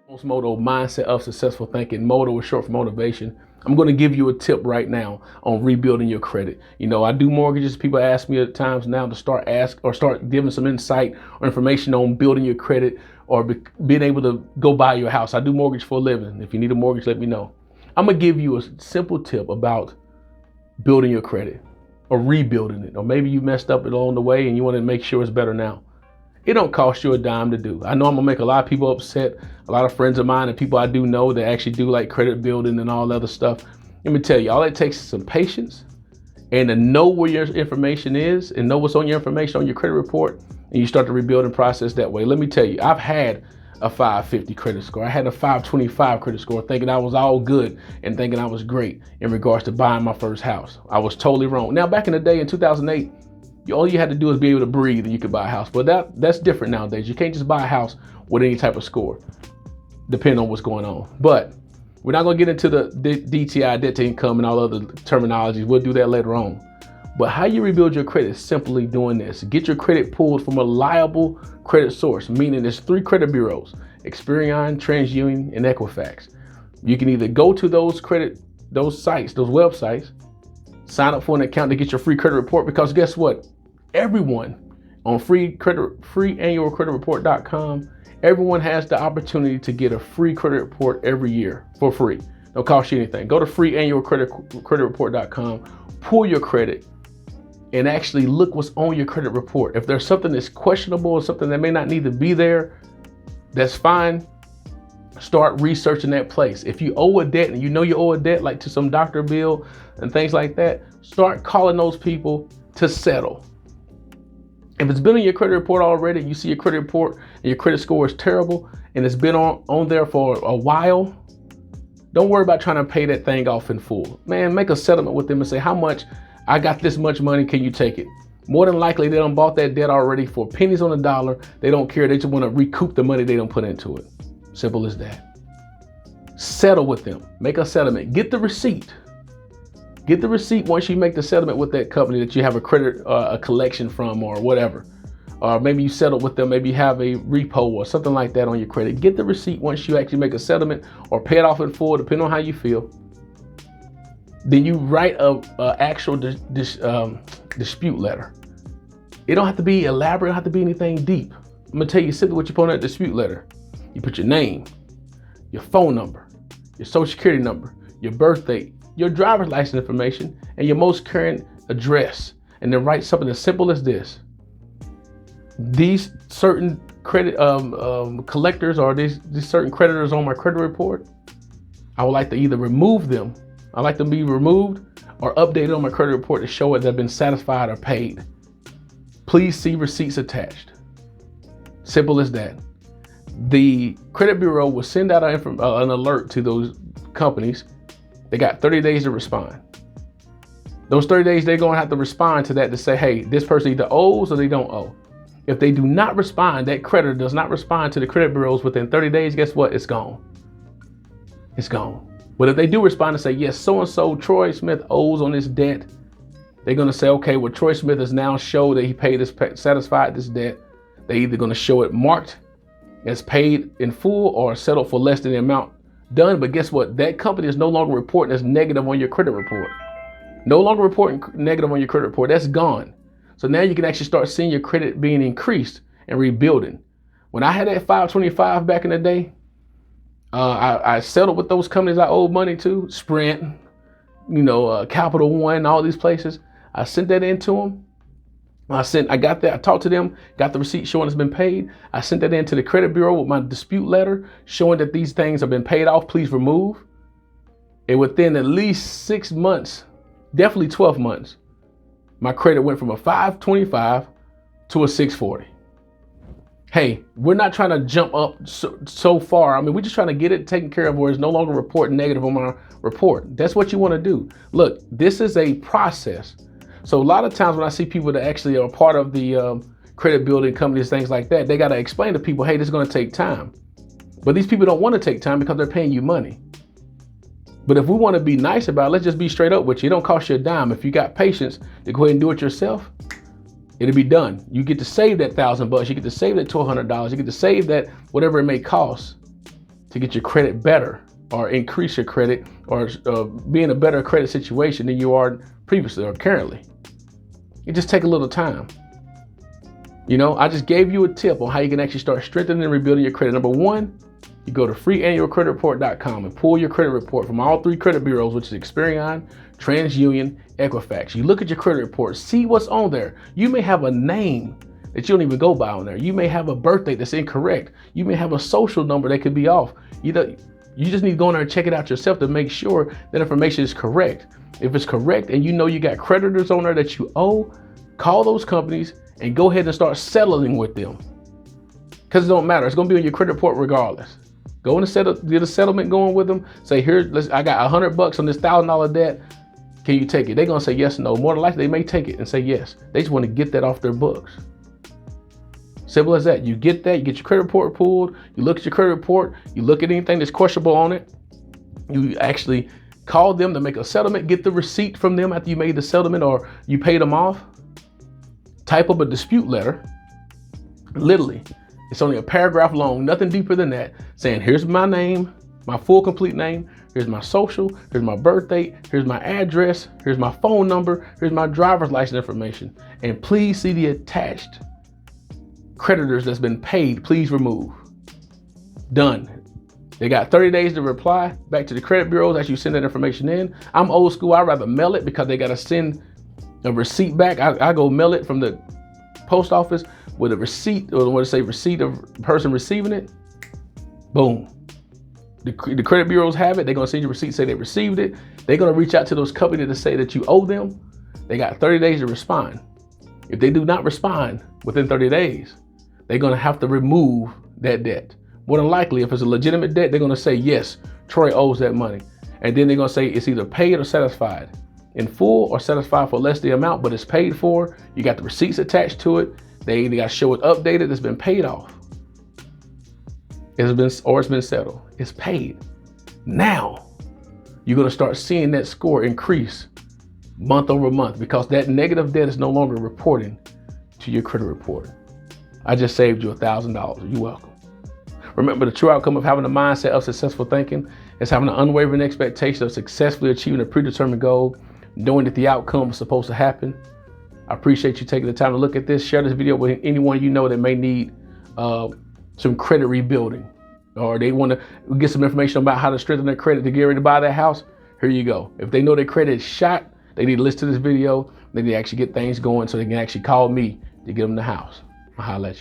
Motto, mindset of successful thinking. Motto is short for motivation. I'm going to give you a tip right now on rebuilding your credit. You know, I do mortgages. People ask me at times now to start giving some insight or information on building your credit or being able to go buy your house. I do mortgage for a living. If you need a mortgage, let me know. I'm going to give you a simple tip about building your credit or rebuilding it. Or maybe you messed up along the way and you want to make sure it's better now. It don't cost you a dime to do. I know I'm gonna make a lot of people upset. A lot of friends of mine and people I do know that actually do like credit building and all that other stuff. Let me tell you, all it takes is some patience and to know where your information is and know what's on your information on your credit report, and you start the rebuilding process that way. Let me tell you, I've had a 550 credit score. I had a 525 credit score, thinking I was all good and thinking I was great in regards to buying my first house. I was totally wrong. Now, back in the day in 2008, all you had to do is be able to breathe and you could buy a house. But that's different nowadays. You can't just buy a house with any type of score, depending on what's going on. But we're not going to get into the DTI, debt to income, and all other terminologies. We'll do that later on. But how you rebuild your credit is simply doing this. Get your credit pulled from a reliable credit source, meaning there's 3 credit bureaus: Experian, TransUnion, and Equifax. You can either go to those sites, those websites, sign up for an account to get your free credit report, because guess what? Everyone on freeannualcreditreport.com, everyone has the opportunity to get a free credit report every year for free. Don't cost you anything. Go to freeannualcreditreport.com, pull your credit, and actually look what's on your credit report. If there's something that's questionable or something that may not need to be there, that's fine. Start researching that place. If you owe a debt and you know you owe a debt, like to some doctor bill and things like that, start calling those people to settle. If it's been on your credit report already, you see your credit report and your credit score is terrible and it's been on there for a while, don't worry about trying to pay that thing off in full. Man, make a settlement with them and say, how much? I got this much money, can you take it? More than likely, they done bought that debt already for pennies on the dollar. They don't care. They just want to recoup the money they don't put into it. Simple as that. Settle with them. Make a settlement. Get the receipt. Get the receipt once you make the settlement with that company that you have a credit, a collection from, or whatever. Or maybe you settle with them. Maybe you have a repo or something like that on your credit. Get the receipt once you actually make a settlement or pay it off in full, depending on how you feel. Then you write a actual dispute letter. It don't have to be elaborate. It don't have to be anything deep. I'm gonna tell you simply what you put on that dispute letter. You put your name, your phone number, your social security number, your birthday, your driver's license information, and your most current address. And then write something as simple as this. These certain credit collectors or these certain creditors on my credit report, I would like to either remove them. I like them to be removed or updated on my credit report to show it that I've been satisfied or paid. Please see receipts attached. Simple as that. The credit bureau will send out an alert to those companies. They got 30 days to respond. Those 30 days, they're going to have to respond to that to say, hey, this person either owes or they don't owe. If they do not respond, that creditor does not respond to the credit bureaus within 30 days, guess what? It's gone. It's gone. But if they do respond and say, yes, so-and-so Troy Smith owes on this debt, they're going to say, okay, well, Troy Smith has now showed that he satisfied this debt. They're either going to show it marked as paid in full or settled for less than the amount done. But guess what? That company is no longer reporting as negative on your credit report. No longer reporting negative on your credit report. That's gone. So now you can actually start seeing your credit being increased and rebuilding. When I had that 525 back in the day, I settled with those companies I owed money to, Sprint, Capital One, all these places. I sent that in to them. I talked to them, got the receipt showing it's been paid. I sent that in to the credit bureau with my dispute letter showing that these things have been paid off, please remove. And within at least 6 months, definitely 12 months, my credit went from a 525 to a 640. Hey, we're not trying to jump up so far. I mean, we're just trying to get it taken care of where it's no longer reporting negative on my report. That's what you want to do. Look, this is a process. So a lot of times when I see people that actually are part of the credit building companies, things like that, they got to explain to people, hey, this is going to take time. But these people don't want to take time because they're paying you money. But if we want to be nice about it, let's just be straight up with you. It don't cost you a dime. If you got patience to go ahead and do it yourself, it'll be done. You get to save that $1,000. You get to save that $1,200. You get to save that whatever it may cost to get your credit better or increase your credit or be in a better credit situation than you are previously or currently. It just takes a little time. You know, I just gave you a tip on how you can actually start strengthening and rebuilding your credit. Number one, you go to freeannualcreditreport.com and pull your credit report from all 3 credit bureaus, which is Experian, TransUnion, Equifax. You look at your credit report, see what's on there. You may have a name that you don't even go by on there. You may have a birthday that's incorrect. You may have a social number that could be off. You just need to go in there and check it out yourself to make sure that information is correct. If it's correct and you know you got creditors on there that you owe, call those companies and go ahead and start settling with them. Because it don't matter. It's going to be on your credit report regardless. Go and get a settlement going with them. Say, here, I got $100 on this $1,000 debt. Can you take it? They're going to say yes or no. More than likely, they may take it and say yes. They just want to get that off their books. Simple as that. You get that, you get your credit report pulled, you look at your credit report, you look at anything that's questionable on it. You actually call them to make a settlement, get the receipt from them after you made the settlement or you paid them off. Type up a dispute letter. Literally, it's only a paragraph long, nothing deeper than that, saying here's my name, my full complete name, here's my social, here's my birth date, here's my address, here's my phone number, here's my driver's license information, and please see the attached creditors that's been paid, please remove. Done. They got 30 days to reply back to the credit bureaus as you send that information in. I'm old school. I'd rather mail it because they got to send a receipt back. I go mail it from the post office with a receipt, or what to say, receipt of the person receiving it. Boom. The credit bureaus have it. They're going to send you a receipt, say they received it. They're going to reach out to those companies to say that you owe them. They got 30 days to respond. If they do not respond within 30 days, they're going to have to remove that debt. More than likely, if it's a legitimate debt, they're going to say, yes, Troy owes that money. And then they're going to say it's either paid or satisfied in full or satisfied for less the amount, but it's paid for. You got the receipts attached to it. They either got to show it updated, it's been paid off. It's been settled. It's paid. Now, you're going to start seeing that score increase month over month because that negative debt is no longer reporting to your credit report. I just saved you $1,000. You're welcome. Remember, the true outcome of having a mindset of successful thinking is having an unwavering expectation of successfully achieving a predetermined goal, knowing that the outcome is supposed to happen. I appreciate you taking the time to look at this. Share this video with anyone you know that may need some credit rebuilding, or they want to get some information about how to strengthen their credit to get ready to buy their house. Here you go. If they know their credit is shot, they need to listen to this video. They need to actually get things going so they can actually call me to get them the house. I'll holler at you.